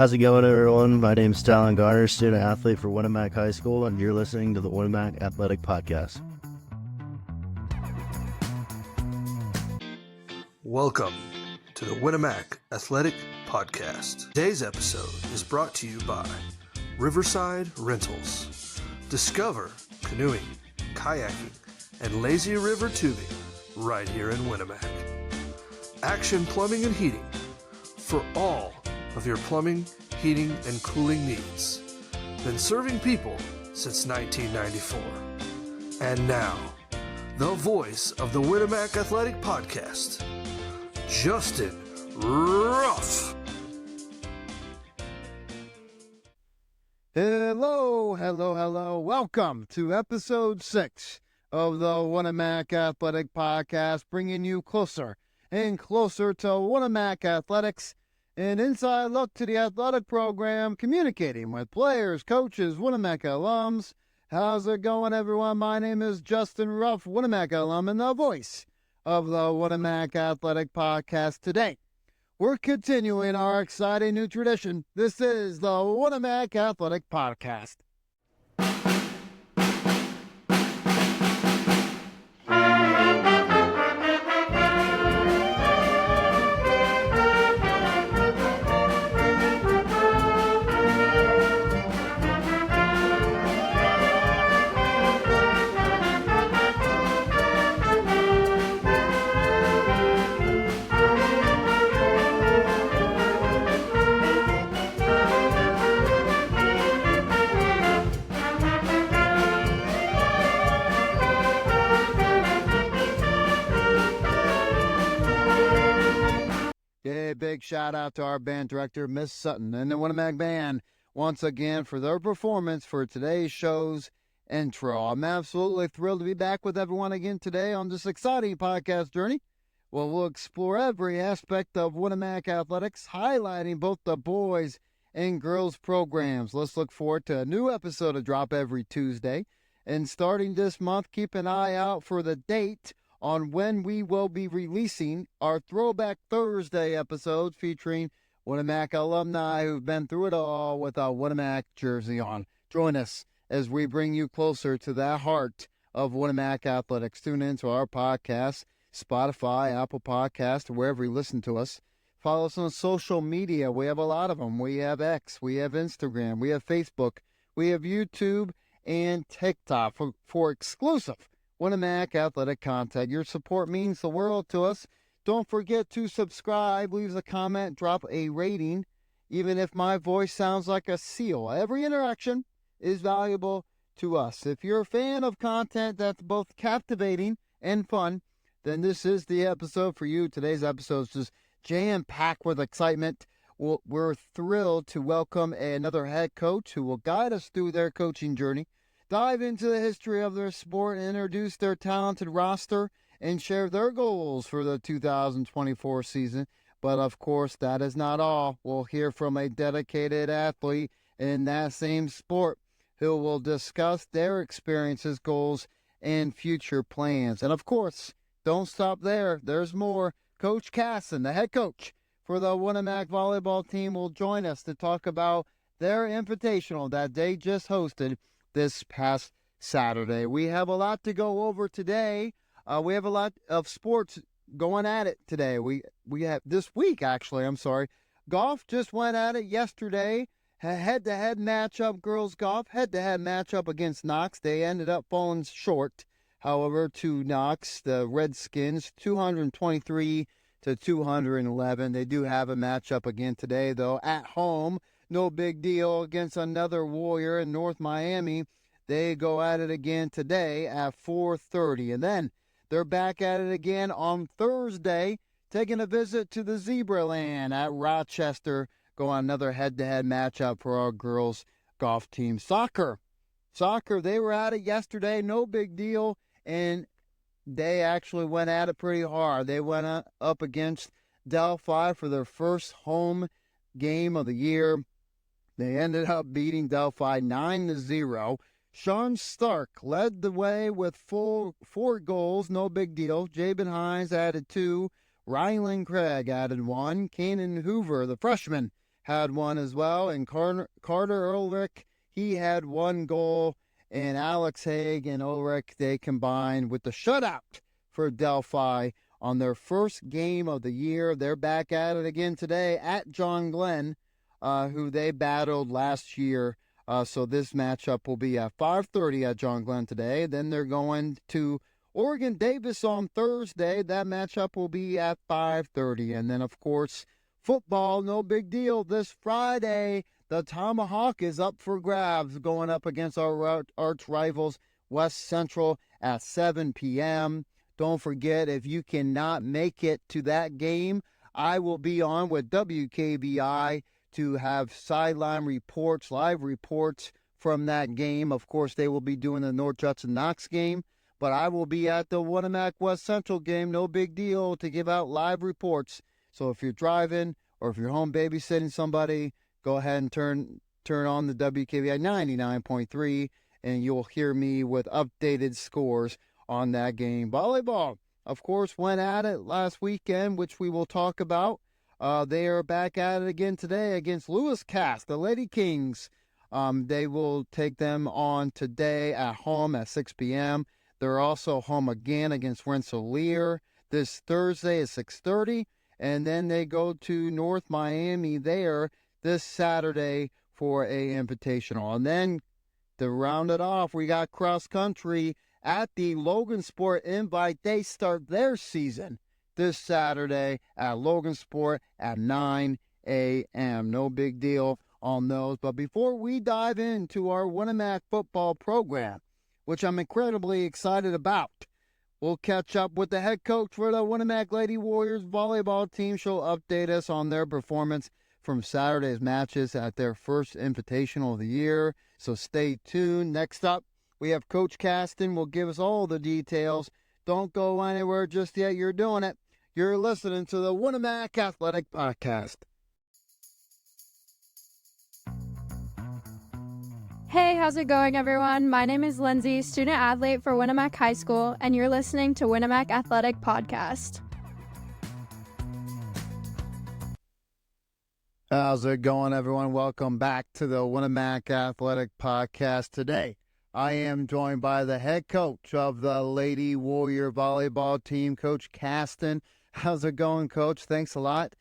How's it going, everyone? My name's Talon Garner, student athlete for Winnemac High School, and you're listening to the Winnemac Athletic Podcast. Welcome to the Winnemac Athletic Podcast. Today's episode is brought to you by Riverside Rentals. Discover canoeing, kayaking, and lazy river tubing right here in Winnemac. Action Plumbing and Heating for all of your plumbing, heating, and cooling needs. Been serving people since 1994. And now, the voice of the Winnemac Athletic Podcast, Justin Ruff. Hello. Welcome to episode 6 of the Winnemac Athletic Podcast, bringing you closer and closer to Winnemac Athletics, an inside look to the athletic program, communicating with players, coaches, Winnemac alums. How's it going, everyone? My name is Justin Ruff, Winnemac alum, and the voice of the Winnemac Athletic Podcast. Today, we're continuing our exciting new tradition. This is the Winnemac Athletic Podcast. Big shout out to our band director, Miss Sutton, and the Winnemac Band once again for their performance for today's show's intro. I'm absolutely thrilled to be back with everyone again today on this exciting podcast journey. We'll explore every aspect of Winnemac athletics, highlighting both the boys and girls programs. Let's look forward to a new episode to drop every Tuesday. And starting this month, keep an eye out for the date on when we will be releasing our Throwback Thursday episodes featuring Winnemac alumni who've been through it all with a Winnemac jersey on. Join us as we bring you closer to the heart of Winnemac athletics. Tune into our podcast, Spotify, Apple Podcast, or wherever you listen to us. Follow us on social media. We have a lot of them. We have X, we have Instagram, we have Facebook, we have YouTube, and TikTok for exclusive Winnemac athletic content. Your support means the world to us. Don't forget to subscribe, leave a comment, drop a rating, even if my voice sounds like a seal. Every interaction is valuable to us. If you're a fan of content that's both captivating and fun, then this is the episode for you. Today's episode is just jam-packed with excitement. We're thrilled to welcome another head coach who will guide us through their coaching journey, dive into the history of their sport, introduce their talented roster, and share their goals for the 2024 season. But of course, that is not all. We'll hear from a dedicated athlete in that same sport who will discuss their experiences, goals, and future plans. And of course, don't stop there. There's more. Coach Casson, the head coach for the Winnemac volleyball team, will join us to talk about their invitational that they just hosted this past Saturday. We have a lot to go over today. We have a lot of sports going at it today. We have this week, actually. Golf just went at it yesterday. Head-to-head matchup, girls golf, head-to-head matchup against Knox. They ended up falling short, however, to Knox, the Redskins, 223 to 211. They do have a matchup again today, though, at home. No big deal against another Warrior in North Miami. They go at it again today at 4:30. And then they're back at it again on Thursday, taking a visit to the Zebra Land at Rochester. Go on another head-to-head matchup for our girls golf team. Soccer, they were at it yesterday. No big deal. And they actually went at it pretty hard. They went up against Delphi for their first home game of the year. They ended up beating Delphi 9-0. Sean Stark led the way with 4 goals, no big deal. Jabin Hines added 2. Rylan Craig added 1. Kanan Hoover, the freshman, had one as well. And Carter Ulrich, he had 1 goal. And Alex Haig and Ulrich, they combined with the shutout for Delphi on their first game of the year. They're back at it again today at John Glenn, who they battled last year. So this matchup will be at 5:30 at John Glenn today. Then they're going to Oregon Davis on Thursday. That matchup will be at 5:30. And then, of course, football, no big deal. This Friday, the Tomahawk is up for grabs, going up against our arch rivals, West Central, at 7 p.m. Don't forget, if you cannot make it to that game, I will be on with WKBI to have sideline reports, live reports from that game. Of course, they will be doing the North Judson Knox game, but I will be at the Winnemac West Central game, no big deal, to give out live reports. So if you're driving or if you're home babysitting somebody, go ahead and turn on the WKBI 99.3, and you'll hear me with updated scores on that game. Volleyball, of course, went at it last weekend, which we will talk about. They are back at it again today against Lewis Cass, the Lady Kings. They will take them on today at home at 6 p.m. They're also home again against Rensselaer this Thursday at 6:30. And then they go to North Miami there this Saturday for a invitational. And then to round it off, we got cross country at the Logan Sport Invite. They start their season this Saturday at Logan Sport at 9 a.m. No big deal on those. But before we dive into our Winnemac football program, which I'm incredibly excited about, we'll catch up with the head coach for the Winnemac Lady Warriors volleyball team. She'll update us on their performance from Saturday's matches at their first invitational of the year. So stay tuned. Next up, we have Coach Caston will give us all the details. Don't go anywhere just yet. You're doing it. You're listening to the Winnemac Athletic Podcast. Hey, how's it going, everyone? My name is Lindsay, student athlete for Winnemac High School, and you're listening to Winnemac Athletic Podcast. How's it going, everyone? Welcome back to the Winnemac Athletic Podcast. Today, I am joined by the head coach of the Lady Warrior volleyball team, Coach Caston. How's it going, Coach? Thanks a lot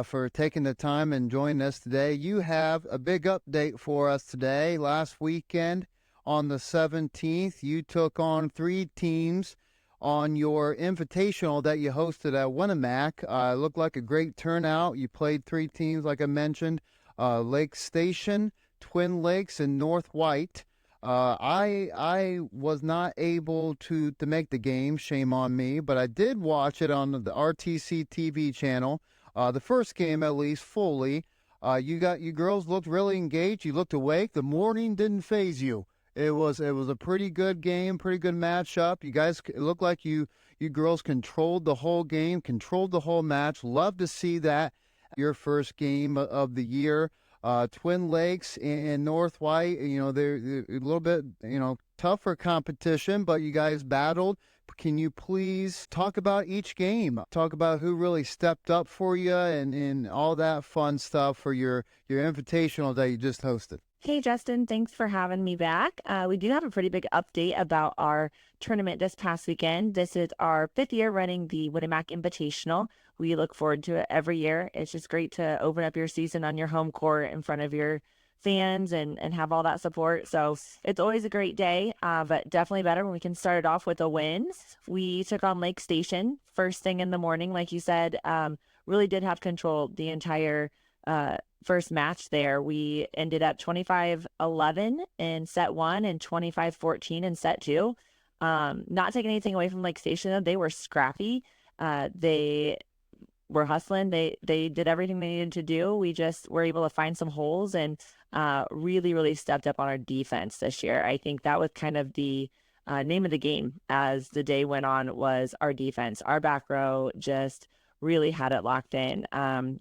for taking the time and joining us today. You have a big update for us today. Last weekend, on the 17th, you took on 3 teams on your invitational that you hosted at Winnemac. It looked like a great turnout. You played 3 teams, like I mentioned, Lake Station, Twin Lakes, and North White. I was not able to make the game, shame on me, but I did watch it on the RTC TV channel. The first game, at least, fully. You girls looked really engaged. You looked awake. The morning didn't faze you. It was a pretty good game, pretty good matchup. You guys, it looked like you girls controlled the whole game, controlled the whole match. Love to see that. Your first game of the year. Twin Lakes and North White, they're a little bit, tougher competition, but you guys battled. Can you please talk about each game? Talk about who really stepped up for you and all that fun stuff for your invitational that you just hosted. Hey, Justin, thanks for having me back. We do have a pretty big update about our tournament this past weekend. This is our 5th year running the Winnemac Invitational. We look forward to it every year. It's just great to open up your season on your home court in front of your fans and have all that support. So it's always a great day, but definitely better when we can start it off with a win. We took on Lake Station first thing in the morning, like you said. Really did have control the entire first match there. We ended up 25-11 in set 1 and 25-14 in set 2. Not taking anything away from Lake Station, though. They were scrappy. They were hustling. They did everything they needed to do. We just were able to find some holes and really, really stepped up on our defense this year. I think that was kind of the name of the game as the day went on, was our defense. Our back row just really had it locked in.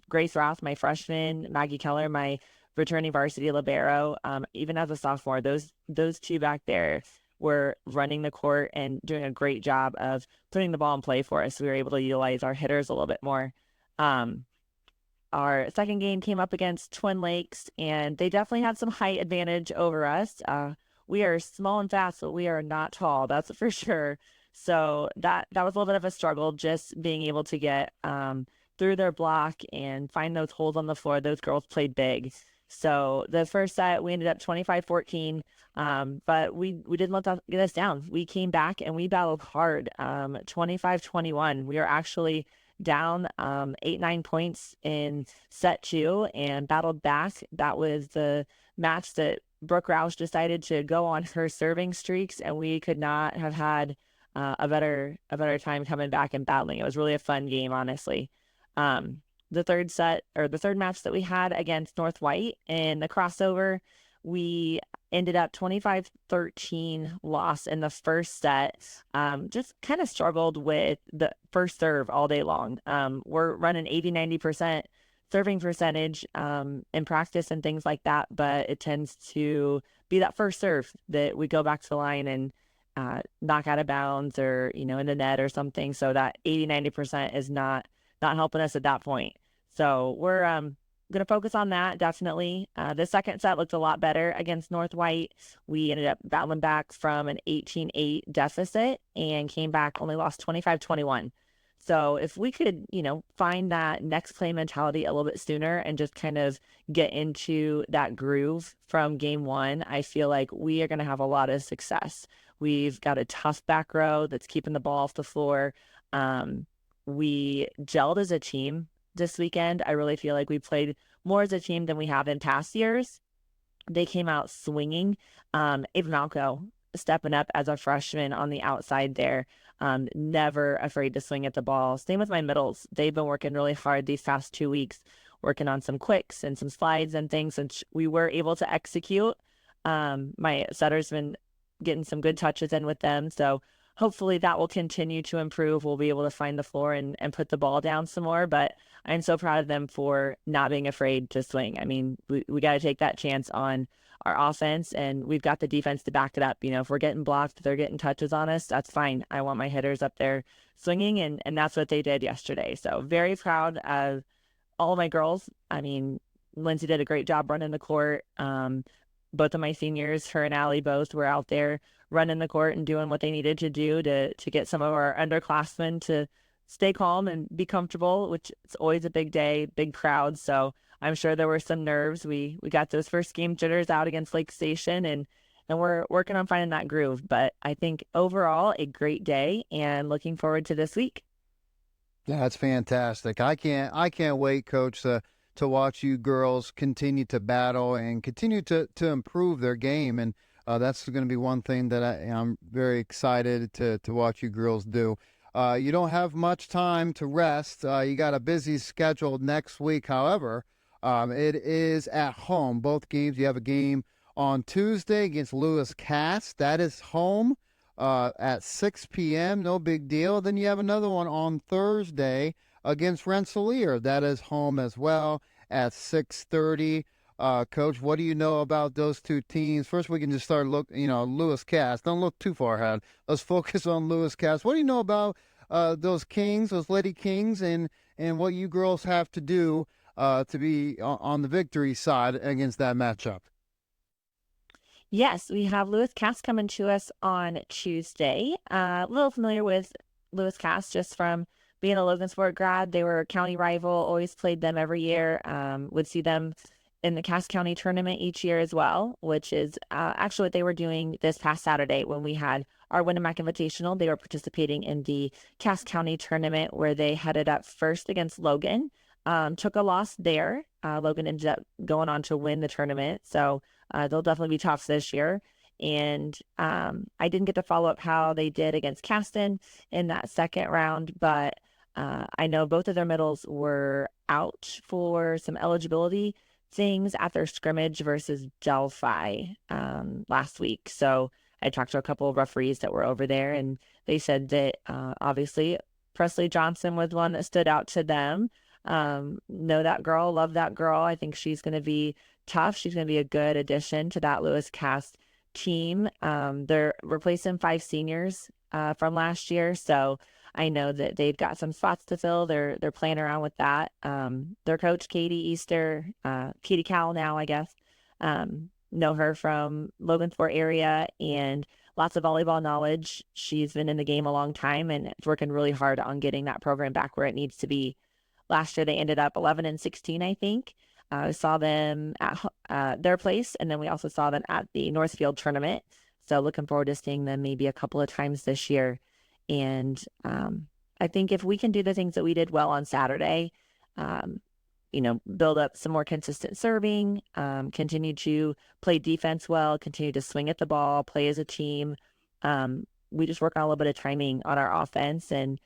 Grace Roth, my freshman, Maggie Keller, my returning varsity libero, even as a sophomore, those 2 back there were running the court and doing a great job of putting the ball in play for us. We were able to utilize our hitters a little bit more. Our second game came up against Twin Lakes, and they definitely had some height advantage over us. We are small and fast, but we are not tall, that's for sure. So that was a little bit of a struggle, just being able to get through their block and find those holes on the floor. Those girls played big. So the first set, we ended up 25-14, but we didn't let that get us down. We came back and we battled hard, 25-21. We were actually down 8-9 points in set 2 and battled back. That was the match that Brooke Roush decided to go on her serving streaks, and we could not have had a better time coming back and battling. It was really a fun game, honestly. The third match that we had against North White in the crossover, we ended up 25-13 loss in the first set. Just kind of struggled with the first serve all day long. We're running 80-90% serving percentage in practice and things like that, but it tends to be that first serve that we go back to the line and knock out of bounds or, in the net or something. So that 80-90% is not helping us at that point. So we're going to focus on that, definitely. The second set looked a lot better against North White. We ended up battling back from an 18-8 deficit and came back, only lost 25-21. So if we could, find that next play mentality a little bit sooner and just kind of get into that groove from game 1, I feel like we are going to have a lot of success. We've got a tough back row that's keeping the ball off the floor. We gelled as a team this weekend. I really feel like we played more as a team than we have in past years. They came out swinging. Ava Malco stepping up as a freshman on the outside there. Never afraid to swing at the ball. Same with my middles. They've been working really hard these past 2 weeks, working on some quicks and some slides and things, and we were able to execute. My setter's been getting some good touches in with them, so hopefully that will continue to improve. We'll be able to find the floor and put the ball down some more, but I'm so proud of them for not being afraid to swing. I mean, we got to take that chance on our offense, and we've got the defense to back it up. If we're getting blocked, they're getting touches on us, that's fine. I want my hitters up there swinging, and that's what they did yesterday. So very proud of all of my girls. I mean, Lindsay did a great job running the court. Both of my seniors, her and Allie, both were out there running the court and doing what they needed to do to get some of our underclassmen to stay calm and be comfortable, which is always a big day, big crowd. So I'm sure there were some nerves. We got those first game jitters out against Lake Station, and we're working on finding that groove. But I think overall a great day, and looking forward to this week. Yeah, that's fantastic. I can't wait, Coach, to watch you girls continue to battle and continue to improve their game. And that's going to be one thing that I'm very excited to watch you girls do. You don't have much time to rest. You got a busy schedule next week. However, it is at home. Both games, you have a game on Tuesday against Lewis Cass. That is home at 6 p.m. No big deal. Then you have another one on Thursday against Rensselaer. That is home as well at 6:30. Coach, what do you know about those two teams? First, we can just start Lewis Cass. Don't look too far ahead. Let's focus on Lewis Cass. What do you know about those Kings, those Lady Kings, and what you girls have to do to be on the victory side against that matchup? Yes, we have Lewis Cass coming to us on Tuesday. A little familiar with Lewis Cass just from being a Logansport grad. They were a county rival, always played them every year. Would see them in the Cass County tournament each year as well, which is actually what they were doing this past Saturday when we had our Winamac Invitational. They were participating in the Cass County tournament, where they headed up first against Logan, took a loss there. Logan ended up going on to win the tournament, so they'll definitely be tops this year. And I didn't get to follow up how they did against Caston in that second round, but I know both of their middles were out for some eligibility things at their scrimmage versus Delphi last week. So I talked to a couple of referees that were over there, and they said that obviously Presley Johnson was one that stood out to them. Know that girl, love that girl. I think she's going to be tough. She's going to be a good addition to that Lewis Cass team. They're replacing 5 seniors from last year, so I know that they've got some spots to fill. They're playing around with that. Their coach, Katie Cowell now, I guess, know her from Logansport area and lots of volleyball knowledge. She's been in the game a long time and is working really hard on getting that program back where it needs to be. Last year, they ended up 11-16, I think. We saw them at their place, and then we also saw them at the Northfield tournament. So looking forward to seeing them maybe a couple of times this year. And I think if we can do the things that we did well on Saturday, build up some more consistent serving, continue to play defense well, continue to swing at the ball, play as a team. We just work on a little bit of timing on our offense and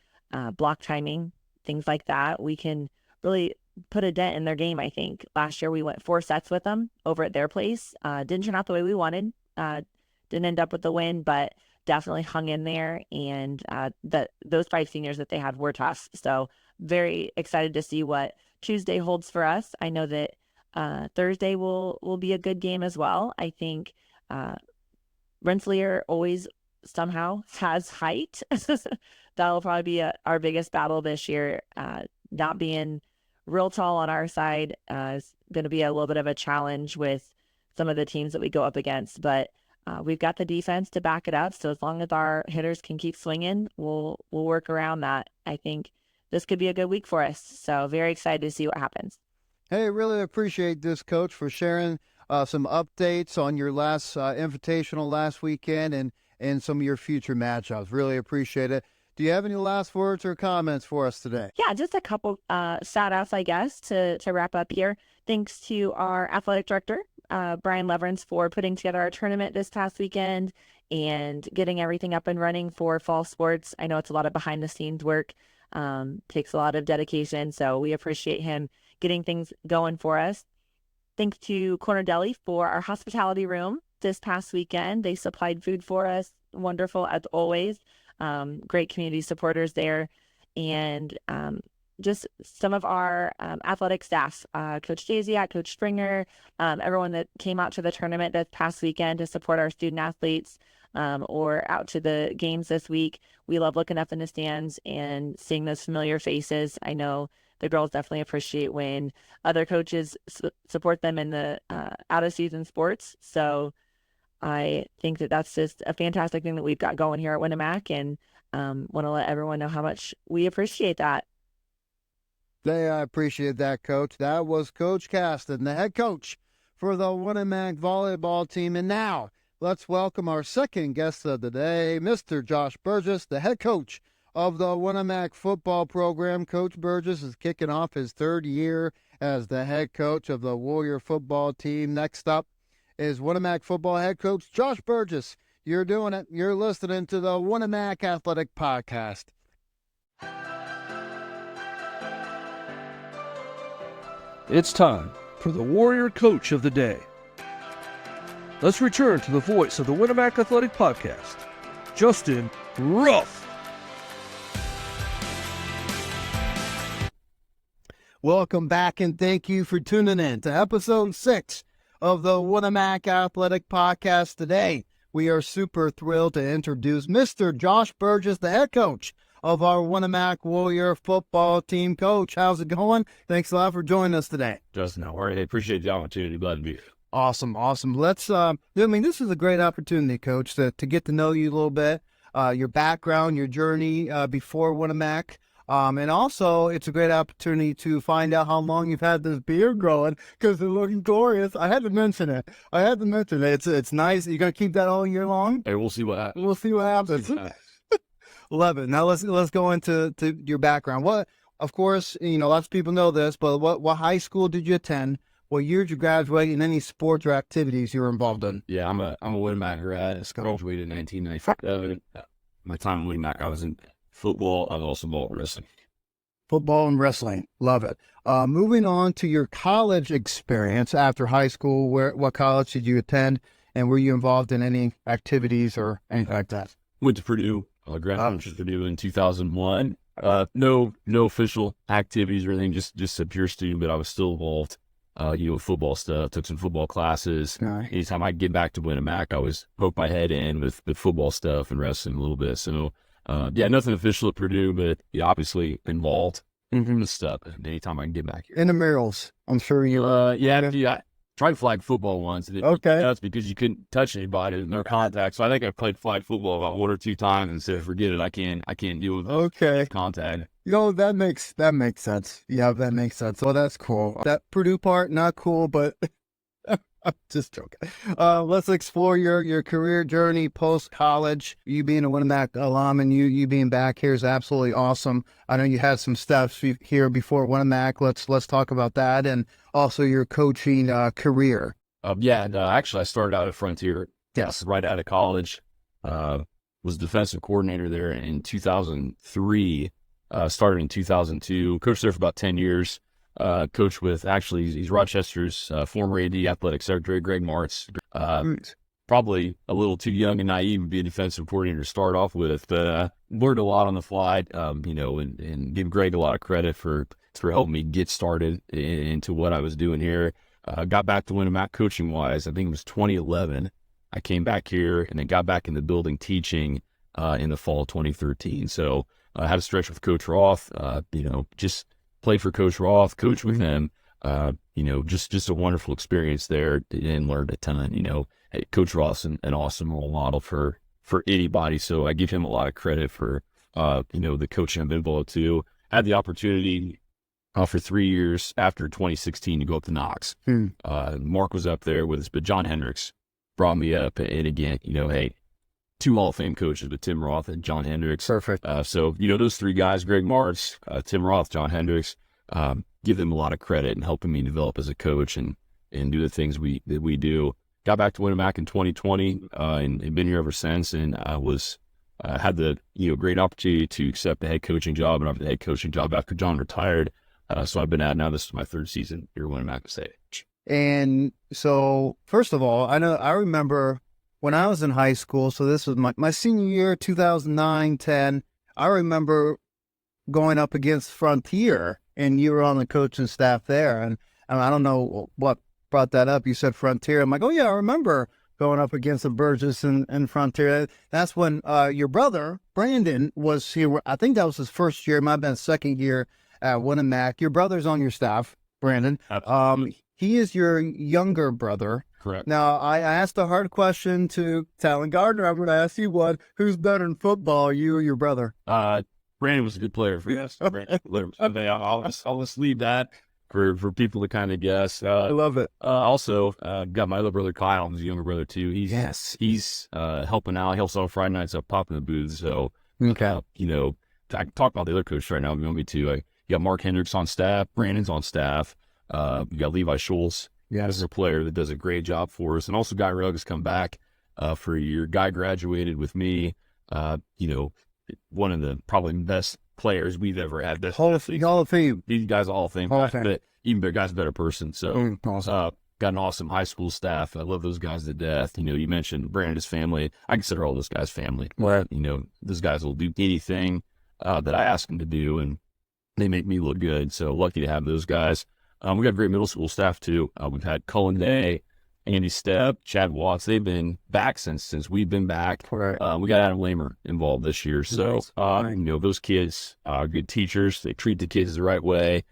block timing, things like that. We can really put a dent in their game, I think. Last year, we went 4 sets with them over at their place. Didn't turn out the way we wanted. Didn't end up with the win, but definitely hung in there. And those 5 seniors that they had were tough. So very excited to see what Tuesday holds for us. I know that Thursday will be a good game as well. I think Rensselaer always somehow has height. That'll probably be our biggest battle this year. Not being real tall on our side is going to be a little bit of a challenge with some of the teams that we go up against. But we've got the defense to back it up. So as long as our hitters can keep swinging, we'll work around that. I think this could be a good week for us. So very excited to see what happens. Hey, really appreciate this, Coach, for sharing some updates on your last invitational last weekend and some of your future matchups. Really appreciate it. Do you have any last words or comments for us today? Yeah, just a couple shout outs, I guess, to wrap up here. Thanks to our athletic director, Brian Leverance, for putting together our tournament this past weekend and getting everything up and running for fall sports. I know it's a lot of behind the scenes work, takes a lot of dedication. So we appreciate him getting things going for us. Thanks to Corner Deli for our hospitality room this past weekend. They supplied food for us. Wonderful as always. Great community supporters there. And just some of our athletic staff, Coach Jasiak, Coach Springer, everyone that came out to the tournament this past weekend to support our student athletes or out to the games this week. We love looking up in the stands and seeing those familiar faces. I know the girls definitely appreciate when other coaches support them in the out-of-season sports. So I think that that's just a fantastic thing that we've got going here at Winamac, and want to let everyone know how much we appreciate that. I appreciate that, Coach. That was Coach Caston, the head coach for the Winamac volleyball team. And now let's welcome our second guest of the day, Mr. Josh Burgess, the head coach of the Winamac football program. Coach Burgess is kicking off his 3rd year as the head coach of the Warrior football team. Next up is Winamac football head coach Josh Burgess. You're doing it. You're listening to the Winamac Athletic Podcast. It's time for the Warrior Coach of the Day. Let's return to the voice of the Winamac Athletic Podcast, Justin Ruff. Welcome back, and thank you for tuning in to episode 6 of the Winamac Athletic Podcast. Today, we are super thrilled to introduce Mr. Josh Burgess, the head coach of our Winamac Warrior football team. Coach, how's it going? Thanks a lot for joining us today. Justin, how are you? I appreciate the opportunity. Glad to be here. Awesome. Let's, this is a great opportunity, Coach, to get to know you a little bit, your background, your journey before Winamac. And also, it's a great opportunity to find out how long you've had this beard growing, because it's looking glorious. I had to mention it. It's nice. You're going to keep that all year long? Hey, we'll see what happens. We'll see what happens. Love it. Now let's go into your background. Of course, lots of people know this, but what high school did you attend? What year did you graduate, and any sports or activities you were involved in? Yeah, I'm a Winamac grad. I graduated in 1997. My time in Winamac, I was in football. I was also involved in wrestling. Football and wrestling. Love it. Moving on to your college experience after high school, what college did you attend, and were you involved in any activities or anything like that? Went to Purdue. Graduated from Purdue in 2001. No official activities or anything, just a pure student, but I was still involved, with football stuff, took some football classes. Nice. Anytime I get back to Winamac, I always poke my head in with football stuff and wrestling a little bit. So Yeah, nothing official at Purdue, but yeah, obviously involved in the stuff. Anytime I can get back here. Intramurals, I'm sure you. Yeah, I tried flag football once. And that's because you couldn't touch anybody, no contact. So I think I played flag football about 1 or 2 times and said, forget it, I can't deal with contact. That makes sense. Yeah, that makes sense. Well, that's cool. That Purdue part, not cool, but I'm just joking. Let's explore your career journey post-college. You being a Winamac alum and you being back here is absolutely awesome. I know you had some steps here before Winamac. Let's talk about that, and also your coaching career. Actually, I started out at Frontier. Yes. Right out of college. Was defensive coordinator there in 2003. Started in 2002. Coached there for about 10 years. Coach with, actually, he's Rochester's former AD athletic secretary, Greg Martz. Probably a little too young and naive to be a defensive coordinator to start off with, but learned a lot on the fly, and give Greg a lot of credit for helping me get started into what I was doing here. Got back to Winamac coaching-wise, I think it was 2011. I came back here and then got back in the building teaching in the fall of 2013. So I had a stretch with Coach Roth, just play for Coach Roth, coach with him, just a wonderful experience there, and learned a ton. Hey, Coach Roth's an awesome role model for anybody. So I give him a lot of credit for, the coaching I've involved too. Had the opportunity for 3 years after 2016 to go up to Knox. Mark was up there with us, but John Hendricks brought me up. And again, hey, 2 Hall of Fame coaches with Tim Roth and John Hendricks. Perfect. So, those 3 guys, Greg Martz, Tim Roth, John Hendricks, give them a lot of credit in helping me develop as a coach and do the things that we do. Got back to Winamac in 2020 and been here ever since. And I had the great opportunity to accept the head coaching job, and after the head coaching job after John retired. So I've been now this is my 3rd season here at Winamac State. And so, first of all, I remember when I was in high school, so this was my senior year, 2009, 10, I remember going up against Frontier, and you were on the coaching staff there. And I don't know what brought that up. You said Frontier. I'm like, oh, yeah, I remember going up against the Burgess and Frontier. That's when your brother, Brandon, was here. I think that was his first year. It might have been 2nd year at Winamac. Your brother's on your staff, Brandon. Absolutely. He is your younger brother. Correct. Now, I asked a hard question to Talon Gardner. I'm going to ask you one. Who's better in football, you or your brother? Brandon was a good player for us. I'll just leave that for people to kind of guess. I love it. Also, got my other brother Kyle, who's a younger brother too. He's helping out. He helps out Friday nights up popping the booth. So, okay. I can talk about the other coach right now if you want me to. You got Mark Hendricks on staff. Brandon's on staff. You got Levi Schultz. This is a player that does a great job for us. And also Guy Rugg has come back for a year. Guy graduated with me. One of the probably best players we've ever had. Hall of Fame. These guys are Hall of Fame. But even better, guy's a better person. So awesome. Got an awesome high school staff. I love those guys to death. You mentioned Brandon's family. I consider all those guys family. Right. Those guys will do anything that I ask them to do, and they make me look good. So lucky to have those guys. We got great middle school staff too. We've had Cullen Day, Andy Stepp, Chad Watts. They've been back since we've been back. Right. We got Adam Lamer involved this year. So, nice. Those kids are good teachers. They treat the kids the right way,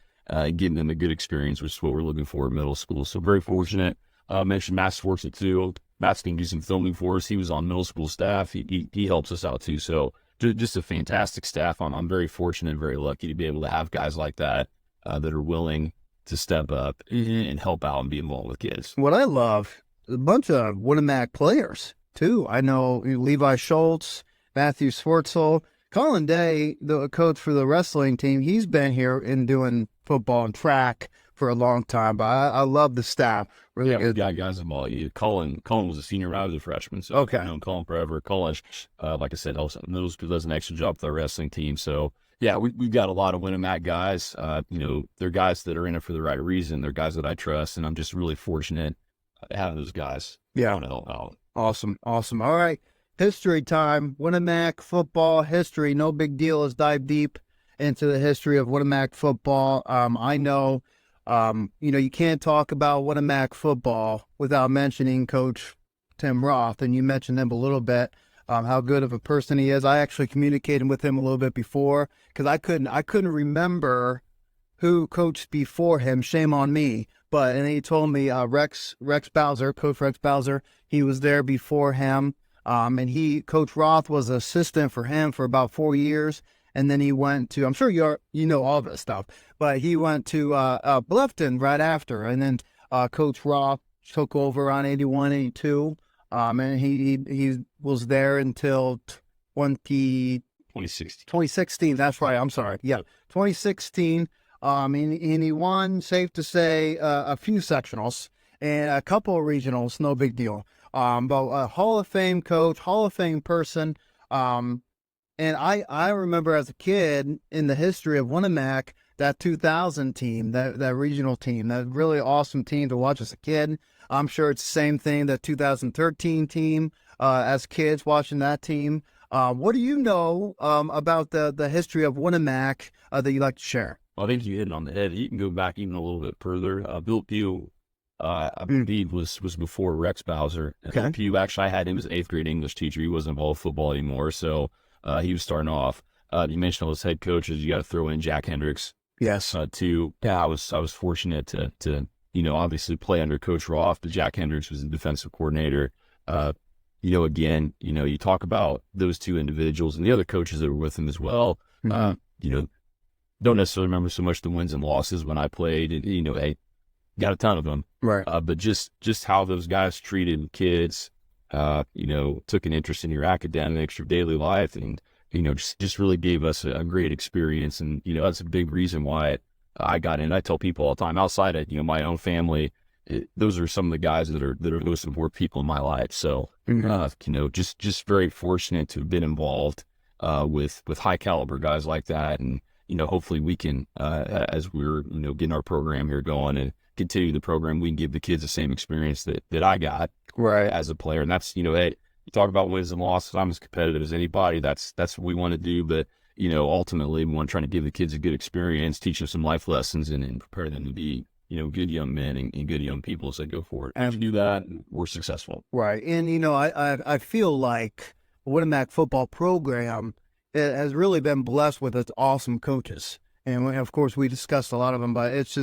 giving them a good experience, which is what we're looking for in middle school. So very fortunate. Mentioned Matt's works it too. Matt's going to do some filming for us. He was on middle school staff. He helps us out too. So just a fantastic staff. I'm very fortunate and very lucky to be able to have guys like that that are willing to step up and help out and be involved with kids. What I love, a bunch of Winamac players, too. I know Levi Schultz, Matthew Swartzel, Colin Day, the coach for the wrestling team. He's been here and doing football and track for a long time, but I love the staff. Really good. We got guys involved. Cullen was a senior. I was a freshman. So okay. I've known Cullen forever. Cullen, like I said, also knows does an extra job with the wrestling team. So yeah, we've got a lot of Winamac guys. They're guys that are in it for the right reason. They're guys that I trust, and I'm just really fortunate having those guys. Yeah. Want to help out. Awesome. All right. History time. Winamac football history. No big deal. Let's dive deep into the history of Winamac football. I know, you can't talk about Winamac football without mentioning Coach Tim Roth, and you mentioned him a little bit. how good of a person he is. I actually communicated with him a little bit before because I couldn't remember who coached before him. Shame on me. And he told me Rex Bowser, Coach Rex Bowser, he was there before him. And Coach Roth was an assistant for him for about 4 years. And then he went to, I'm sure you know all this stuff, but he went to Bluffton right after. And then Coach Roth took over on 81, 82. And he was there until 2016. That's right. I'm sorry. Yeah. 2016. And he won, safe to say, a few sectionals and a couple of regionals. No big deal. But a Hall of Fame coach, Hall of Fame person. And I remember as a kid in the history of Winnemac, that 2000 team, that regional team, that really awesome team to watch as a kid. I'm sure it's the same thing, that 2013 team, as kids watching that team. What do you know about the history of Winnemac that you'd like to share? Well, I think you hit it on the head. You can go back even a little bit further. Bill Pugh, I believe, was before Rex Bowser. Okay. Bill Pugh, actually, I had him as an 8th grade English teacher. He wasn't involved in football anymore, so he was starting off. You mentioned all his head coaches. You got to throw in Jack Hendricks. Yes. Too. Yeah, I was fortunate to obviously play under Coach Roth, but Jack Hendricks was the defensive coordinator. Again, you talk about those two individuals and the other coaches that were with him as well. Mm-hmm. Don't necessarily remember so much the wins and losses when I played, and hey, got a ton of them. Right. But just how those guys treated kids, took an interest in your academics, your daily life, and just really gave us a great experience. And that's a big reason why I got in. I tell people all the time, outside of my own family, those are some of the guys that are the most important people in my life. So just very fortunate to have been involved with high caliber guys like that. And hopefully we can, as we're getting our program here going and continue the program, we can give the kids the same experience that I got right as a player. And that's hey, you talk about wins and losses. I'm as competitive as anybody. That's what we want to do. But ultimately we want to try to give the kids a good experience, teach them some life lessons, and prepare them to be good young men and good young people as they go forward. And if we do that, we're successful. Right. And I feel like the Winnemac football program, it has really been blessed with its awesome coaches. And of course, we discussed a lot of them, but it's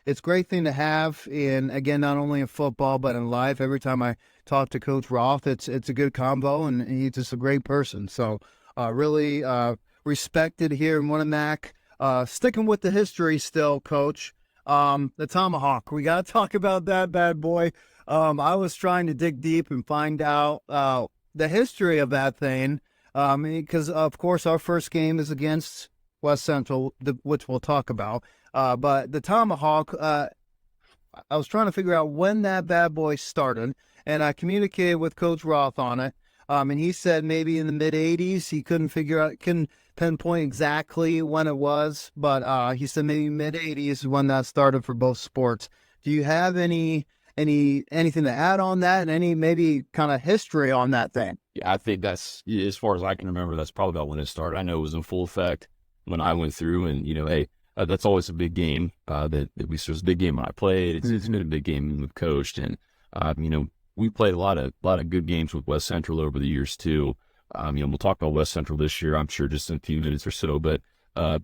a great thing to have again, not only in football, but in life. Every time I talk to Coach Roth, it's a good combo, and he's just a great person. So really respected here in Winnemac. Sticking with the history still, Coach, the tomahawk. We got to talk about that bad boy. I was trying to dig deep and find out the history of that thing. Because, of course, our first game is against West Central, which we'll talk about. But the tomahawk, I was trying to figure out when that bad boy started, and I communicated with Coach Roth on it. And he said maybe in the mid-'80s. He couldn't pinpoint exactly when it was, but he said maybe mid-'80s is when that started for both sports. Do you have anything to add on that, and any maybe kind of history on that thing? Yeah, I think that's, as far as I can remember, that's probably about when it started. I know it was in full effect when I went through, and hey, that's always a big game. It was a big game when I played. It's been a big game when we've coached, and we played a lot of good games with West Central over the years too. We'll talk about West Central this year, I'm sure, just in a few minutes or so. But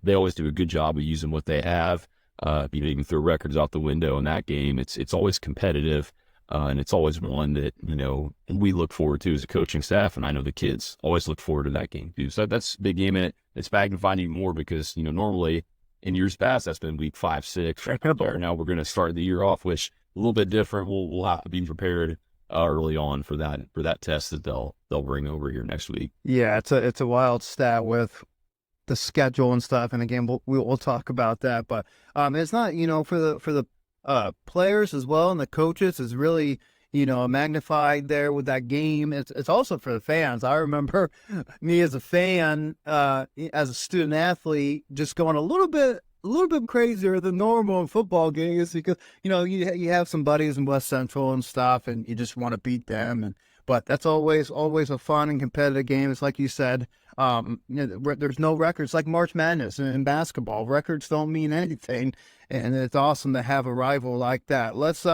they always do a good job of using what they have. Even throw records out the window in that game. It's always competitive. And it's always one that, we look forward to as a coaching staff. And I know the kids always look forward to that game too. So that's a big game. And it's magnified even more because, normally in years past, that's been week 5, 6. Now we're going to start the year off, which a little bit different. We'll have to be prepared early on for that test that they'll bring over here next week. Yeah, it's a wild stat with the schedule and stuff. And again, we'll talk about that. But it's not, for the players as well, and the coaches is really, magnified there with that game. It's also for the fans. I remember me as a fan, as a student athlete, just going a little bit crazier than normal in football games because, you have some buddies in West Central and stuff, and you just want to beat them. But that's always a fun and competitive game. It's like you said, there's no records like March Madness in basketball. Records don't mean anything, and it's awesome to have a rival like that. Let's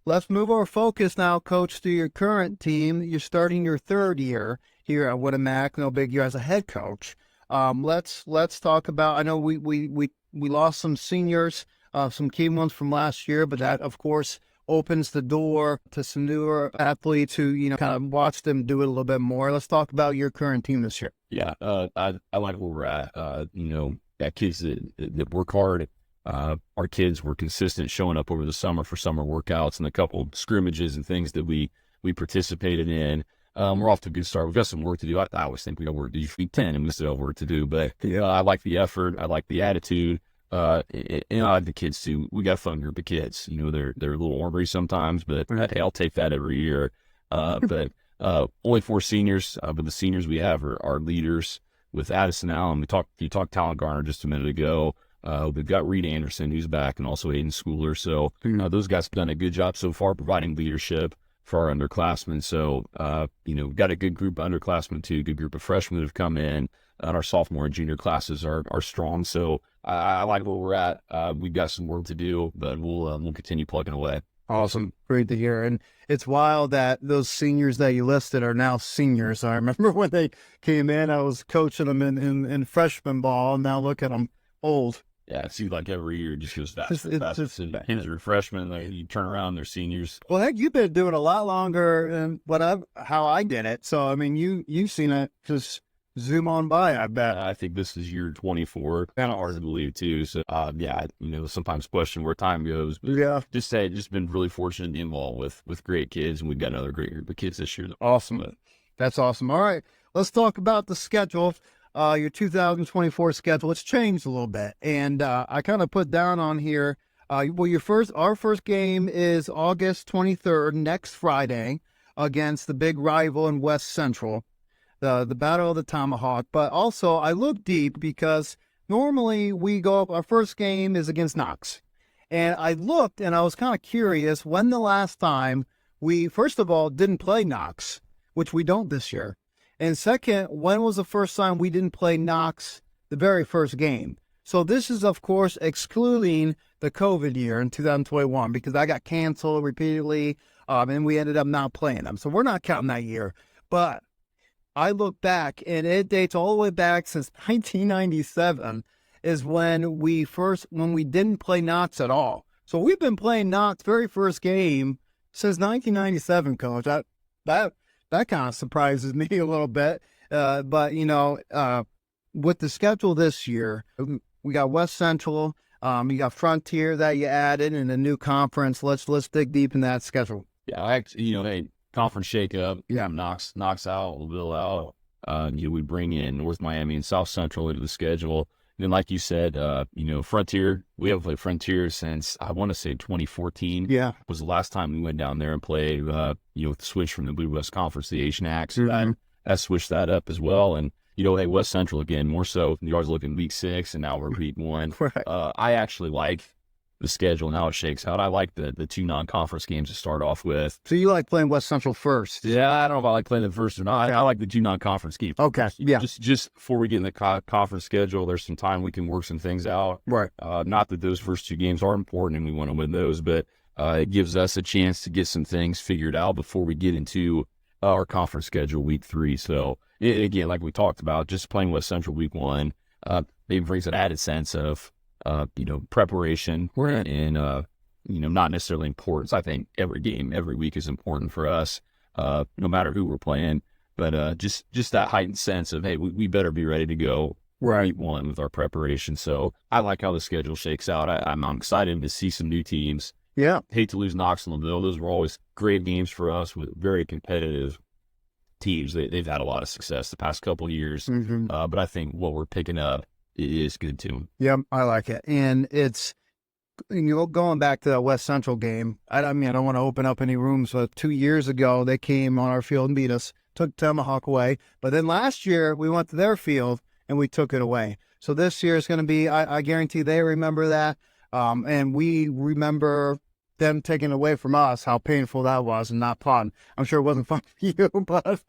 let's move our focus now, Coach, to your current team. You're starting your third year here at Winamac. No big year as a head coach. Let's talk about. I know we lost some seniors, some key ones from last year, but that of course opens the door to some newer athletes who kind of watch them do it a little bit more. Let's talk about your current team this year. Yeah, I like where we're at. Got kids that work hard. Our kids were consistent showing up over the summer for summer workouts and a couple scrimmages and things that we participated in. We're off to a good start. We've got some work to do. I always think we got work to do. Week 10 and we still have work to do. But I like the effort. I like the attitude. And I like the kids too. We got a fun group of kids. They're a little ornery sometimes, but hey, I'll take that every year. But only 4 seniors, but the seniors we have are leaders. With Addison Allen, you talked Talent Garner just a minute ago. We've got Reed Anderson, who's back, and also Aiden Schooler. So those guys have done a good job so far providing leadership for our underclassmen. So, we've got a good group of underclassmen too, good group of freshmen that have come in. And our sophomore and junior classes are strong. So I like where we're at. We've got some work to do, but we'll continue plugging away. Awesome. Great to hear. And it's wild that those seniors that you listed are now seniors. I remember when they came in, I was coaching them in freshman ball, and now look at them old. Yeah, it seems like every year it just goes faster. Kids are freshmen, you turn around, they're seniors. Well, heck, you've been doing it a lot longer than how I did it. So, I mean, you've seen it just zoom on by, I bet. I think this is year 24. Kind of hard to believe, too. So, sometimes question where time goes. But yeah. Just been really fortunate to be involved with great kids, and we've got another great group of kids this year. Awesome. That's awesome. All right, let's talk about the schedule. Your 2024 schedule, it's changed a little bit. And I kind of put down on here, our first game is August 23rd, next Friday, against the big rival in West Central, the Battle of the Tomahawk. But also, I look deep because normally we go up, our first game is against Knox. And I looked and I was kind of curious when the last time we, first of all, didn't play Knox, which we don't this year. And second, when was the first time we didn't play Knox the very first game? So this is, of course, excluding the COVID year in 2021 because I got canceled repeatedly and we ended up not playing them. So we're not counting that year. But I look back, and it dates all the way back since 1997 is when we didn't play Knox at all. So we've been playing Knox very first game since 1997, Coach. That kind of surprises me a little bit. But, with the schedule this year, we got West Central, you got Frontier that you added, and a new conference. Let's dig deep in that schedule. Yeah, conference shakeup. Yeah, knocks out, Bill out. We bring in North Miami and South Central into the schedule. And then, like you said, Frontier, we haven't played Frontier since, I want to say 2014. Yeah. Was the last time we went down there and played, with the switch from the Blue West Conference to the Asian Act. So that switched that up as well. And, West Central, again, more so, you always look in week 6, and now we're week 1. Right. I actually like the schedule and how it shakes out. I like the 2 non-conference games to start off with. So you like playing West Central first? Yeah, I don't know if I like playing them first or not. I like the 2 non-conference games. Okay, yeah. Just before we get in the conference schedule, there's some time we can work some things out. Right. Not that those first 2 games are important and we want to win those, but it gives us a chance to get some things figured out before we get into our conference schedule week 3. So, again, like we talked about, just playing West Central week 1, maybe brings an added sense of preparation and, not necessarily importance. I think every game, every week is important for us, no matter who we're playing, but just that heightened sense of, hey, we better be ready to go week 1 with our preparation. So I like how the schedule shakes out. I'm excited to see some new teams. Yeah. Hate to lose Knox and LaVille. Those were always great games for us with very competitive teams. They've had a lot of success the past couple of years, but I think what we're picking up is good too. Yeah, I like it. And it's, going back to that West Central game, I don't want to open up any rooms, but 2 years ago, they came on our field and beat us, took Tomahawk away. But then last year, we went to their field and we took it away. So this year is going to be, I guarantee they remember that. And we remember them taking away from us, how painful that was and not fun. I'm sure it wasn't fun for you, but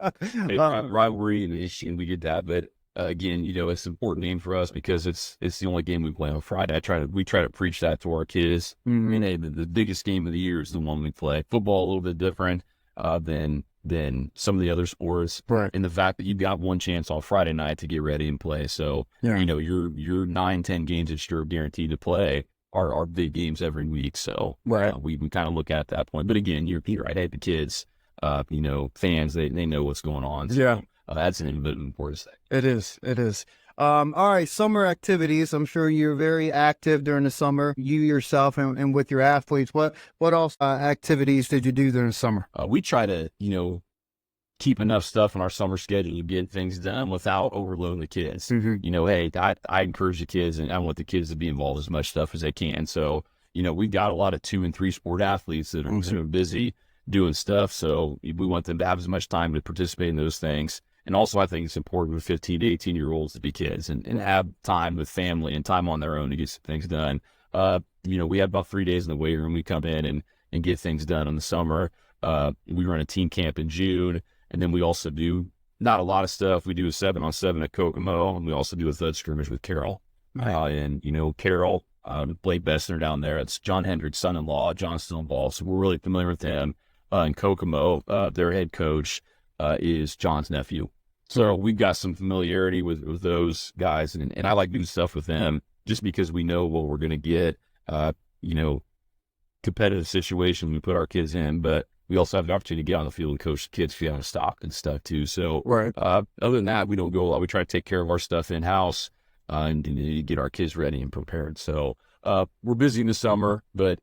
rivalry and we get that, but again, it's an important game for us because it's the only game we play on Friday. We try to preach that to our kids. I mean, hey, the biggest game of the year is the one we play. Football a little bit different than some of the other sports, Right. and the fact that you've got one chance on Friday night to get ready and play. So your 9-10 games that you're guaranteed to play are big games every week. So we kind of look at that point. But again, you're right. Hey, the kids, fans, they know what's going on. So, that's an important thing. It is. All right, summer activities. I'm sure you're very active during the summer, you yourself and with your athletes. What else activities did you do during the summer? We try to, keep enough stuff in our summer schedule to get things done without overloading the kids. Hey, I encourage the kids, and I want the kids to be involved as much stuff as they can. So, we've got a lot of 2 and 3 sport athletes that are busy doing stuff. So we want them to have as much time to participate in those things. And also, I think it's important with 15 to 18-year-olds to be kids and have time with family and time on their own to get some things done. We have about 3 days in the weight room. We come in and get things done in the summer. We run a team camp in June. And then we also do not a lot of stuff. We do a 7-on-7 at Kokomo, and we also do a thud scrimmage with Carroll. And Carroll, Blake Bessner down there, it's John Hendrick's son-in-law. John's still involved, so we're really familiar with him. And Kokomo, their head coach, is John's nephew. So we've got some familiarity with those guys, and I like doing stuff with them just because we know what we're going to get. Competitive situation we put our kids in, but we also have the opportunity to get on the field and coach the kids, out of stock and stuff too. So other than that, we don't go a lot. We try to take care of our stuff in-house and get our kids ready and prepared. So we're busy in the summer, but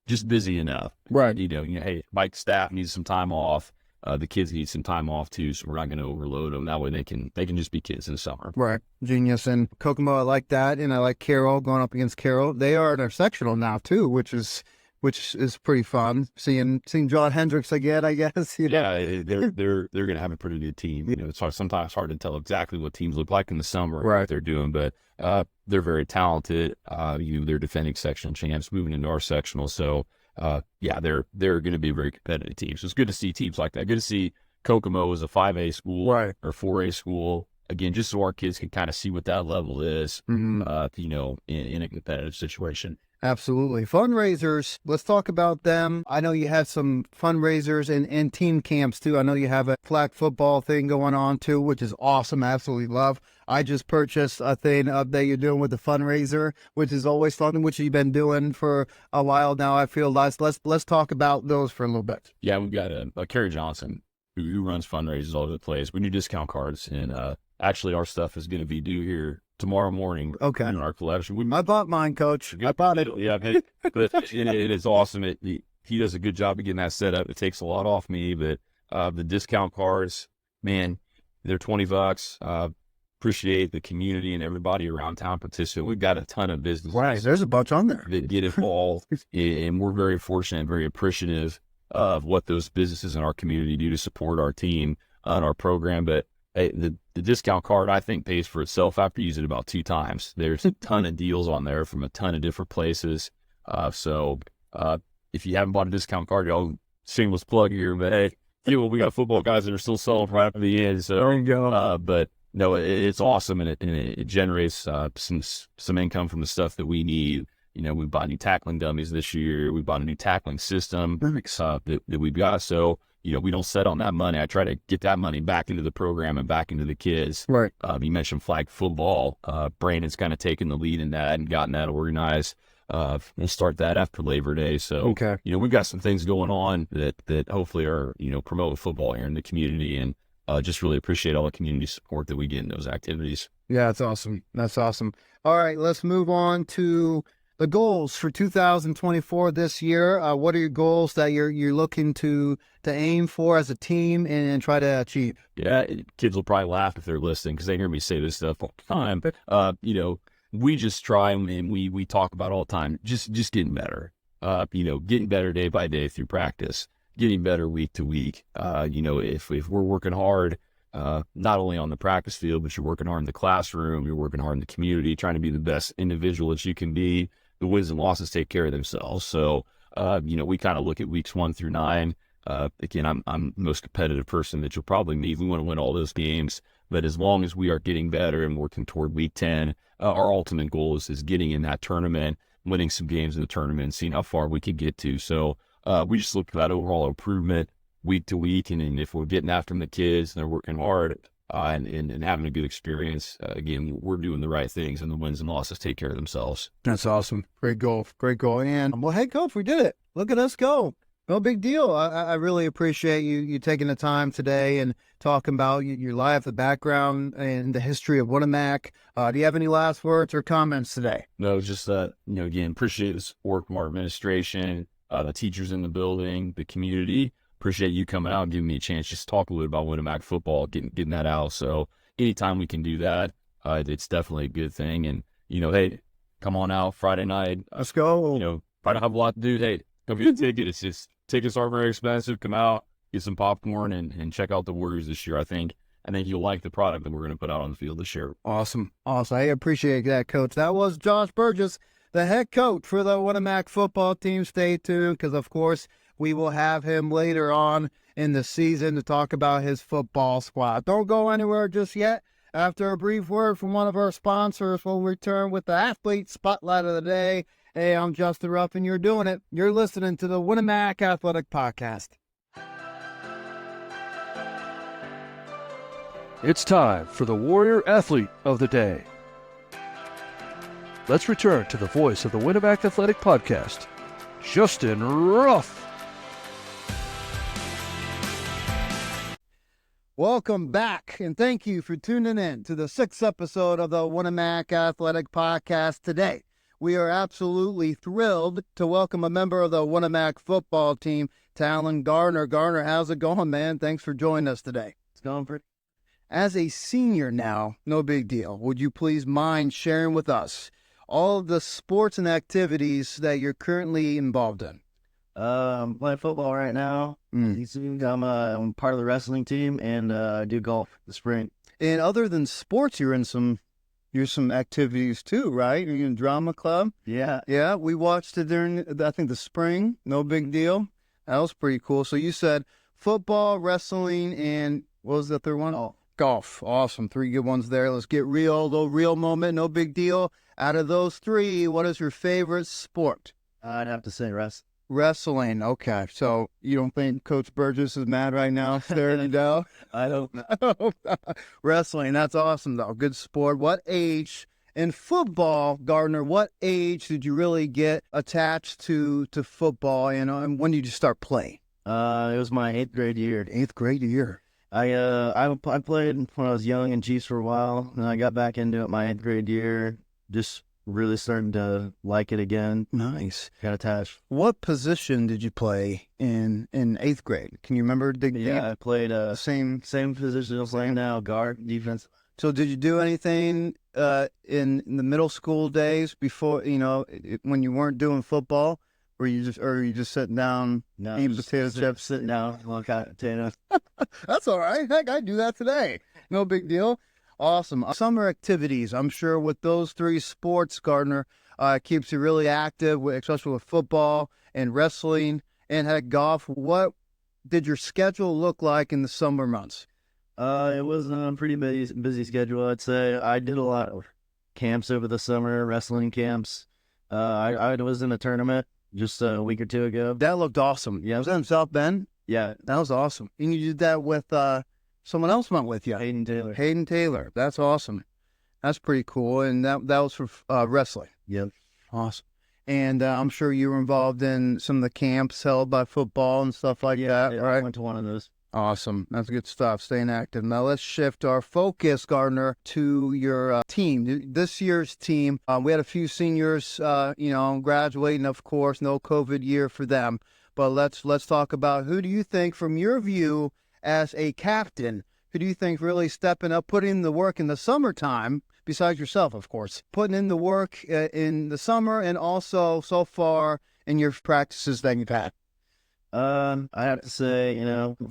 just busy enough. Right. Hey, Mike's staff needs some time off. The kids need some time off too, so we're not going to overload them. That way they can just be kids in the summer. Right. Genius. And Kokomo, I like that. And I like Carroll, going up against Carroll. They are in our sectional now too, which is pretty fun. Seeing John Hendricks again, I guess. Yeah, they're going to have a pretty good team. It's sometimes hard to tell exactly what teams look like in the summer, what they're doing, but they're very talented. They're defending sectional champs, moving into our sectional. So they're going to be a very competitive team. So it's good to see teams like that. Good to see Kokomo as a 5A school or 4A school. Again, just so our kids can kind of see what that level is, in a competitive situation. Absolutely. Fundraisers, let's talk about them. I know you have some fundraisers and team camps too. I know you have a flag football thing going on too, which is awesome. Absolutely love. I just purchased a thing that you're doing with the fundraiser, which is always fun, which you've been doing for a while now. I feel let's talk about those for a little bit. Yeah, we've got a Kerry Johnson who runs fundraisers all over the place. We do discount cards, and actually our stuff is going to be due here tomorrow morning. Okay. In our collection. I bought mine, Coach. I bought it. Yeah, but it is awesome. He does a good job of getting that set up. It takes a lot off me, but the discount cards, man, they're $20. Appreciate the community and everybody around town participate. We've got a ton of businesses. Right, there's a bunch on there that get involved, and we're very fortunate and very appreciative of what those businesses in our community do to support our team and our program. But the discount card, I think, pays for itself after you use it about 2 times. There's a ton of deals on there from a ton of different places. So if you haven't bought a discount card, y'all, shameless plug here, but hey, we got football guys that are still selling right after the end. So there you go. But no, it's awesome, and it generates some income from the stuff that we need. We bought new tackling dummies this year. We bought a new tackling system that we've got. So we don't set on that money. I try to get that money back into the program and back into the kids. Right. You mentioned flag football. Brandon's kind of taken the lead in that and gotten that organized. We'll start that after Labor Day. So, we've got some things going on that hopefully are, promoting football here in the community, and just really appreciate all the community support that we get in those activities. Yeah, that's awesome. That's awesome. All right, let's move on to the goals for 2024 this year. What are your goals that you're looking to aim for as a team and try to achieve? Yeah, kids will probably laugh if they're listening because they hear me say this stuff all the time. We just try, and we talk about all the time, just getting better. Getting better day by day through practice, getting better week to week. If we're working hard, not only on the practice field, but you're working hard in the classroom, you're working hard in the community, trying to be the best individual that you can be. The wins and losses take care of themselves. So, we kind of look at weeks 1 through 9. Again, I'm the most competitive person that you'll probably meet. We want to win all those games. But as long as we are getting better and working toward week 10, our ultimate goal is getting in that tournament, winning some games in the tournament, and seeing how far we could get to. So we just look for that overall improvement week to week. And if we're getting after the kids and they're working hard and having a good experience, again, we're doing the right things, and the wins and losses take care of themselves. That's awesome. Great goal. Great goal. And, well, head coach, we did it. Look at us go. No big deal. I really appreciate you taking the time today and talking about your life, the background, and the history of Winamac. Do you have any last words or comments today? No, just again, appreciate the support from our administration, the teachers in the building, the community. Appreciate you coming out and giving me a chance just to talk a little bit about Winamac football, getting that out. So anytime we can do that, it's definitely a good thing. And, hey, come on out Friday night. Let's go. If I don't have a lot to do, hey, come get a ticket. It's just, tickets aren't very expensive. Come out, get some popcorn, and check out the Warriors this year. I think you'll like the product that we're going to put out on the field this year. Awesome. I appreciate that, Coach. That was Josh Burgess, the head coach for the Winamac football team. Stay tuned because, of course, we will have him later on in the season to talk about his football squad. Don't go anywhere just yet. After a brief word from one of our sponsors, we'll return with the Athlete Spotlight of the Day. Hey, I'm Justin Ruff, and you're doing it. You're listening to the Winamac Athletic Podcast. It's time for the Warrior Athlete of the Day. Let's return to the voice of the Winamac Athletic Podcast, Justin Ruff. Welcome back, and thank you for tuning in to the 6th episode of the Winamac Athletic Podcast today. We are absolutely thrilled to welcome a member of the Winamac football team, Talon Garner. Garner, how's it going, man? Thanks for joining us today. It's going pretty. As a senior now, no big deal, would you please mind sharing with us all of the sports and activities that you're currently involved in? I'm playing football right now. I'm part of the wrestling team, and I do golf this spring. And other than sports, you're in some activities too, right? You're in drama club. Yeah. We watched it during, I think, the spring. No big deal. That was pretty cool. So you said football, wrestling, and what was the third one? Oh. Golf. Awesome. 3 good ones there. Let's get real. Little real moment. No big deal. Out of those 3, what is your favorite sport? I'd have to say Wrestling. Okay. So you don't think Coach Burgess is mad right now? Staring you down? I don't know. Wrestling. That's awesome, though. Good sport. What age in football, Gardner, what age did you really get attached to football? And when did you start playing? It was my 8th grade year. 8th grade year. I played when I was young in Chiefs for a while, and I got back into it my 8th grade year. Just really starting to like it again. Nice. Got attached. What position did you play in 8th grade? Can you remember? I played same position I was playing now, guard, defense. So did you do anything in the middle school days before, when you weren't doing football? Or you just sitting down, eating potato chips? Sitting down, look at potatoes. That's all right. Heck, I do that today. No big deal. Awesome. Summer activities, I'm sure with those 3 sports, Gardner, keeps you really active, especially with football and wrestling and heck, golf. What did your schedule look like in the summer months? It was a pretty busy schedule, I'd say. I did a lot of camps over the summer, wrestling camps. I was in a tournament just a week or 2 ago. That looked awesome. Yeah, was that in South Bend? Yeah. That was awesome. And you did that with someone else went with you. Hayden Taylor. That's awesome. That's pretty cool. And that was for wrestling. Yep. Awesome. And I'm sure you were involved in some of the camps held by football and stuff like that, right? I went to one of those. Awesome. That's good stuff. Staying active. Now let's shift our focus, Gardner, to your team. This year's team, we had a few seniors, graduating, of course. No COVID year for them. But let's talk about who do you think, from your view as a captain, who do you think really stepping up, putting in the work in the summertime, besides yourself, of course, putting in the work in the summer and also so far in your practices that you've had? I have to say,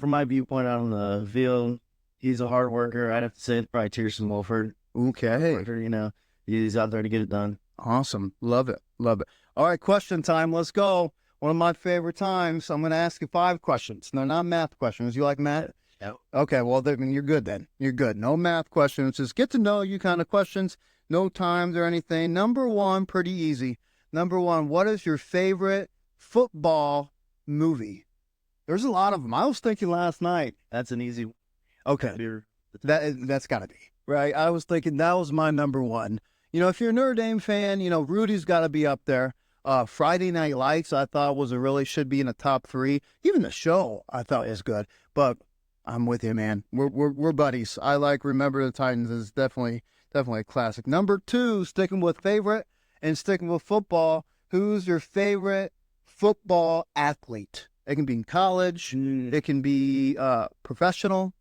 from my viewpoint out on the field, he's a hard worker. I'd have to say it's probably Tierson Wolford. Okay. He's out there to get it done. Awesome. Love it. All right, question time. Let's go. One of my favorite times. I'm going to ask you 5 questions. No, not math questions. You like math? Yep. Okay, well, then you're good then. You're good. No math questions. Just get to know you kind of questions. No times or anything. Number one, pretty easy. Number one, what is your favorite football movie? There's a lot of them. I was thinking last night. That's an easy one. Okay, that's got to be, right? I was thinking that was my number one. If you're a Notre Dame fan, Rudy's got to be up there. Friday Night Lights, I thought should be in the top three. Even the show, I thought is good. But I'm with you, man. We're buddies. I like Remember the Titans is definitely a classic. Number two, sticking with favorite and sticking with football. Who's your favorite football athlete? It can be in college. It can be professional.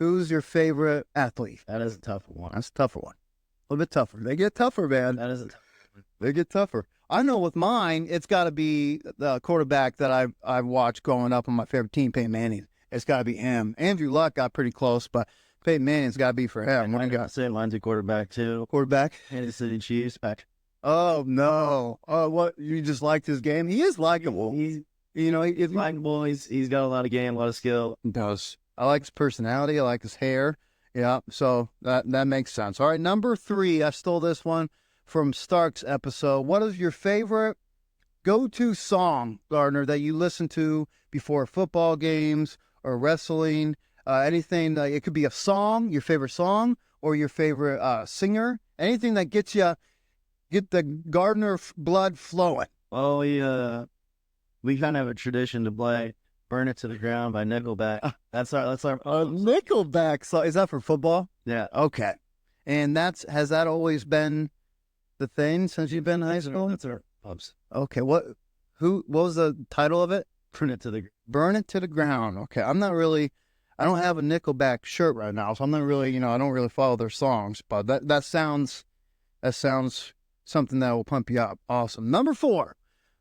Who's your favorite athlete? That is a tough one. That's a tougher one. A little bit tougher. They get tougher, man. That is a tough one. They get tougher. I know with mine, it's got to be the quarterback that I've watched growing up on my favorite team, Peyton Manning. It's got to be him. Andrew Luck got pretty close, but Peyton Manning's got to be for him. I got to say mine's a quarterback, too. Quarterback? Kansas City Chiefs. Back. Oh, no. Oh, what? You just liked his game? He is likable. He's He's likable. He's got a lot of game, a lot of skill. He does. I like his personality. I like his hair. Yeah, so that makes sense. All right, number three. I stole this one from Stark's episode. What is your favorite go-to song, Gardner, that you listen to before football games or wrestling? Anything, it could be a song, your favorite song, or your favorite singer. Anything that get the Gardner blood flowing. Well, we kind of have a tradition to play "Burn It to the Ground" by Nickelback. That's our Nickelback song. Is that for football? Yeah. Okay. And has that always been the thing since you've been in high school? That's our pubs. Okay. What was the title of it? Burn It to the Burn It to the Ground. Okay. I don't have a Nickelback shirt right now, so I'm not really, I don't really follow their songs, but that sounds something that will pump you up. Awesome. Number four.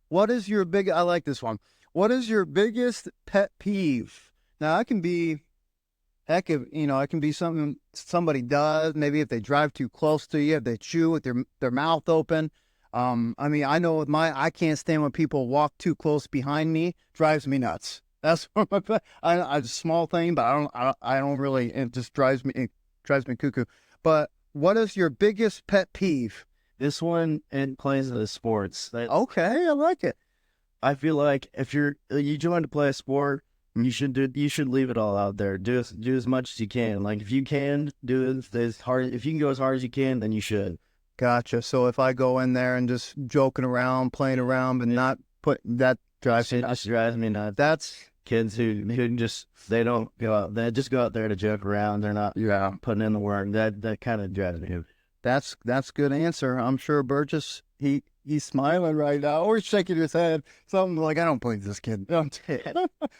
I like this one. What is your biggest pet peeve? Now, it can be, it can be something somebody does. Maybe if they drive too close to you, if they chew with their mouth open. I know with I can't stand when people walk too close behind me. Drives me nuts. That's one of my a small thing, but I don't really. It just drives me cuckoo. But what is your biggest pet peeve? This one, it plays into sports. Okay, I like it. I feel like if you join to play a sport, you should leave it all out there. Do as much as you can. Like if you can do it as hard, if you can go as hard as you can, then you should. Gotcha. So if I go in there and just joking around, playing around, but not put that drives me nuts. Drives me nuts. That's kids who they don't go out. They just go out there to joke around. They're not putting in the work. That kind of drives me. That's good answer. I'm sure Burgess, he's smiling right now, or he's shaking his head. Something like, I don't believe this kid. I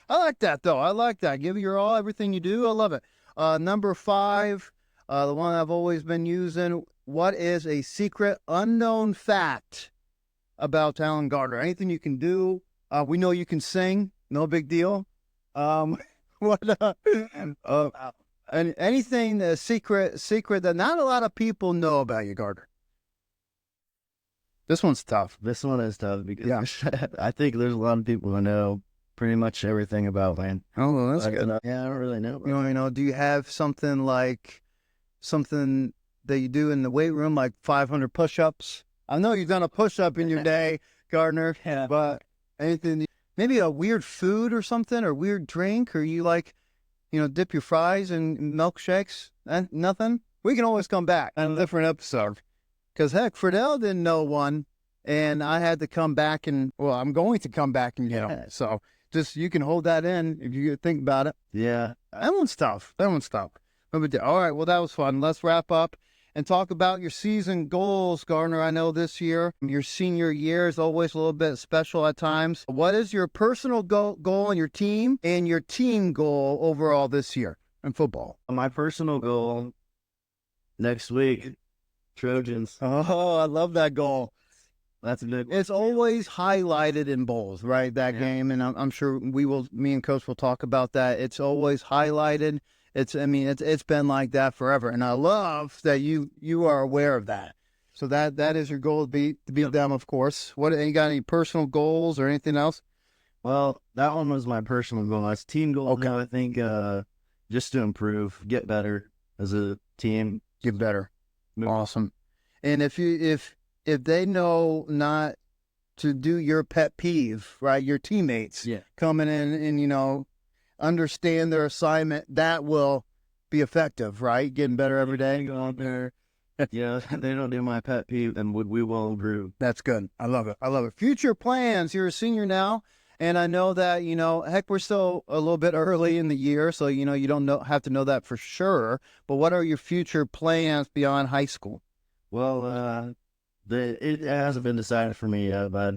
like that, though. I like that. Give it your all, everything you do. I love it. Number five, the one I've always been using. What is a secret, unknown fact about Alan Gardner? Anything you can do? We know you can sing. No big deal. And anything secret that not a lot of people know about you, Gardner? This one's tough. This one is tough because I think there's a lot of people who know pretty much everything about land. Oh, well, that's good. Yeah, I don't really know. Do you have something that you do in the weight room, like 500 push-ups? I know you've done a push-up in your day, Gardner. Yeah. But anything, maybe a weird food or something, or weird drink, or you dip your fries in milkshakes? Nothing? We can always come back on a different episode. Because, heck, Friedel didn't know one, and I had to come back I'm going to come back and get them. So just, you can hold that in if you think about it. Yeah. That one's tough. All right, well, that was fun. Let's wrap up and talk about your season goals, Gardner. I know this year, your senior year is always a little bit special at times. What is your personal goal in your team and your team goal overall this year in football? My personal goal next week, Trojans. Oh, I love that goal. That's a big one. It's always highlighted in bowls, right? That game, and I'm sure me and Coach will talk about that. It's always highlighted. It's been like that forever, and I love that you are aware of that. So that is your goal, to beat them, of course. You got any personal goals or anything else? Well, that one was my personal goal. That's team goal. Okay. I think just to improve, get better as a team. Get better. Move. Awesome. And if they know not to do your pet peeve, right, your teammates coming in and, understand their assignment, that will be effective, right? Getting better every day. Go out there. Yeah, they don't do my pet peeve, and we will improve. That's good. I love it. Future plans. You're a senior now, and I know that, heck, we're still a little bit early in the year, so, you don't have to know that for sure. But what are your future plans beyond high school? Well, it hasn't been decided for me yet, but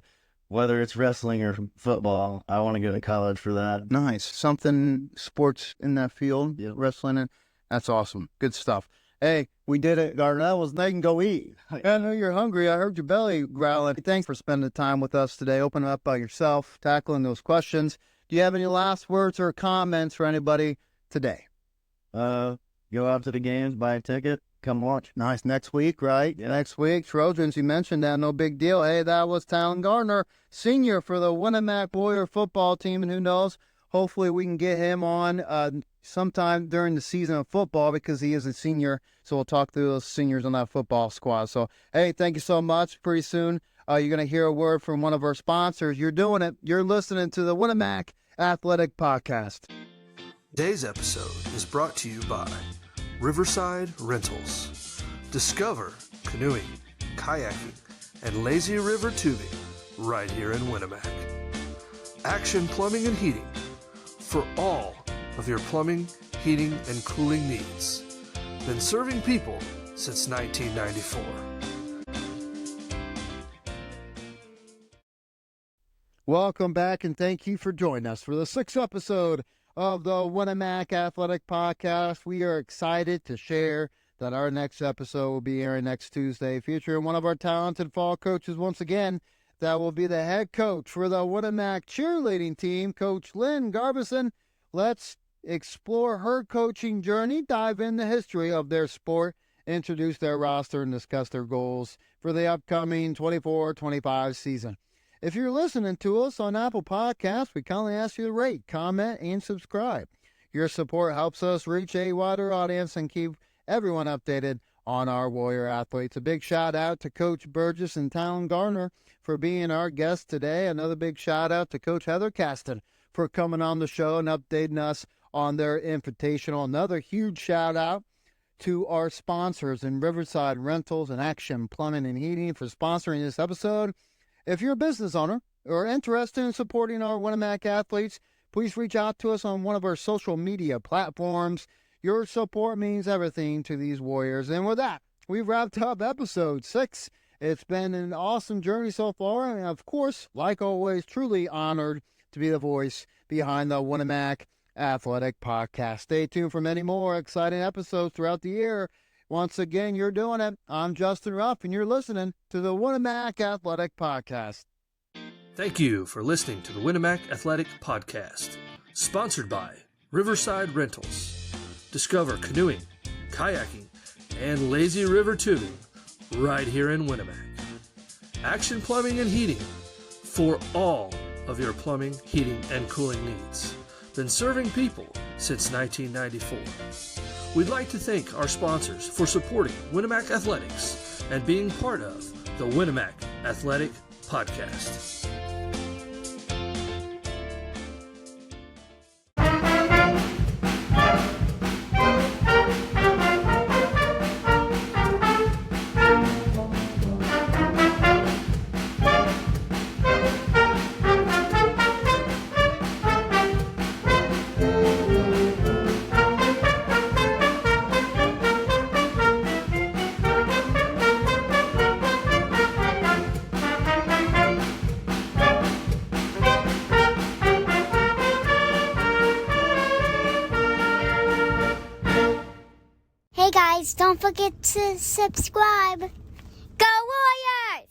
whether it's wrestling or football, I want to go to college for that. Nice. Something sports in that field, wrestling. That's awesome. Good stuff. Hey, we did it, Gardner. That was night and go eat. I know you're hungry. I heard your belly growling. Thanks for spending time with us today. Open up by yourself, tackling those questions. Do you have any last words or comments for anybody today? Go out to the games, buy a ticket, come watch. Nice. Next week, right? Yeah. Next week. Trojans, you mentioned that. No big deal. Hey, that was Talon Gardner, senior for the Winamac Warrior football team. And who knows, hopefully we can get him on sometime during the season of football because he is a senior. So we'll talk through those seniors on that football squad. So, hey, thank you so much. Pretty soon you're going to hear a word from one of our sponsors. You're doing it. You're listening to the Winamac Athletic Podcast. Today's episode is brought to you by Riverside Rentals. Discover canoeing, kayaking, and lazy river tubing right here in Winamac. Action Plumbing and Heating for all of your plumbing, heating, and cooling needs. Been serving people since 1994. Welcome back, and thank you for joining us for the 6th episode of the Winamac Athletic Podcast. We are excited to share that our next episode will be airing next Tuesday, featuring one of our talented fall coaches once again. That will be the head coach for the Winamac cheerleading team, Coach Lynn Garbison. Let's explore her coaching journey, dive in the history of their sport, introduce their roster, and discuss their goals for the upcoming 24-25 season. If you're listening to us on Apple Podcasts, we kindly ask you to rate, comment, and subscribe. Your support helps us reach a wider audience and keep everyone updated on our Warrior athletes. A big shout out to Coach Burgess and Talon Gardner for being our guest today. Another big shout out to Coach Heather Caston for coming on the show and updating us on their invitational. Another huge shout out to our sponsors in Riverside Rentals and Action Plumbing and Heating for sponsoring this episode. If you're a business owner or interested in supporting our Winamac athletes, please reach out to us on one of our social media platforms. Your support means everything to these Warriors. And with that, we've wrapped up episode 6. It's been an awesome journey so far. And of course, like always, truly honored to be the voice behind the Winamac Athletic Podcast. Stay tuned for many more exciting episodes throughout the year. Once again, you're doing it. I'm Justin Ruff, and you're listening to the Winamac Athletic Podcast. Thank you for listening to the Winamac Athletic Podcast, sponsored by Riverside Rentals. Discover canoeing, kayaking, and lazy river tubing right here in Winamac. Action Plumbing and Heating for all of your plumbing, heating, and cooling needs. Been serving people since 1994. We'd like to thank our sponsors for supporting Winamac Athletics and being part of the Winamac Athletic Podcast. Hey guys, don't forget to subscribe. Go Warriors!